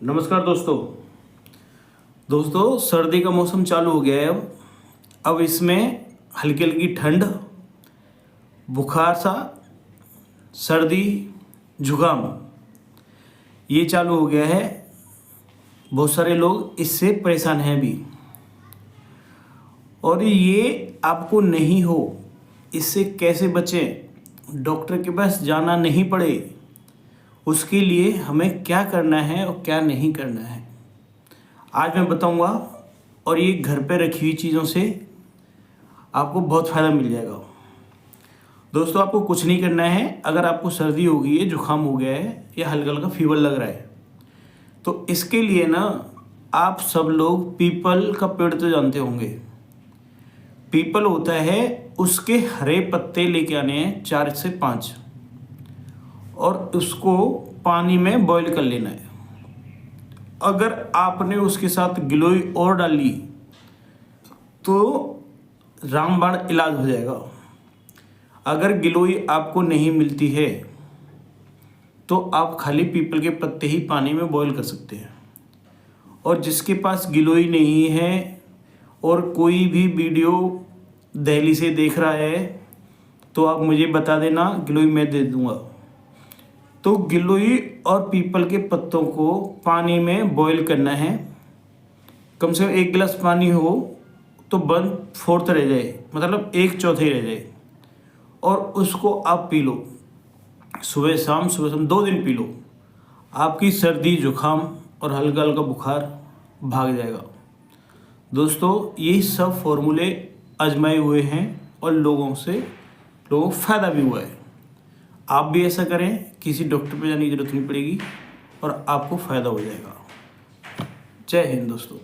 नमस्कार दोस्तों सर्दी का मौसम चालू हो गया है। अब इसमें हल्की हल्की ठंड, बुखार सा, सर्दी, जुकाम ये चालू हो गया है। बहुत सारे लोग इससे परेशान हैं भी, और ये आपको नहीं हो, इससे कैसे बचें, डॉक्टर के पास जाना नहीं पड़े, उसके लिए हमें क्या करना है और क्या नहीं करना है आज मैं बताऊंगा। और ये घर पे रखी हुई चीज़ों से आपको बहुत फ़ायदा मिल जाएगा। दोस्तों आपको कुछ नहीं करना है। अगर आपको सर्दी हो गई है, जुकाम हो गया है या हल्का हल्का फीवर लग रहा है, तो इसके लिए ना आप सब लोग पीपल का पेड़ तो जानते होंगे। पीपल होता है, उसके हरे पत्ते लेके आने हैं 4 से 5, और उसको पानी में बॉईल कर लेना है। अगर आपने उसके साथ गिलोय और डाली तो रामबाण इलाज हो जाएगा। अगर गिलोय आपको नहीं मिलती है तो आप खाली पीपल के पत्ते ही पानी में बॉईल कर सकते हैं। और जिसके पास गिलोय नहीं है और कोई भी वीडियो दिल्ली से देख रहा है तो आप मुझे बता देना, गिलोय मैं दे दूंगा। तो गिलोय और पीपल के पत्तों को पानी में बॉईल करना है। कम से कम 1 गिलास पानी हो तो 1/4 रह जाए, मतलब 1/4 रह जाए, और उसको आप पी लो सुबह शाम 2 दिन पी लो। आपकी सर्दी, जुकाम और हल्का हल्का बुखार भाग जाएगा। दोस्तों ये सब फॉर्मूले आजमाए हुए हैं और लोगों को फ़ायदा भी हुआ है। आप भी ऐसा करें, किसी डॉक्टर पे जाने की ज़रूरत नहीं पड़ेगी और आपको फ़ायदा हो जाएगा। जय हिंद दोस्तों।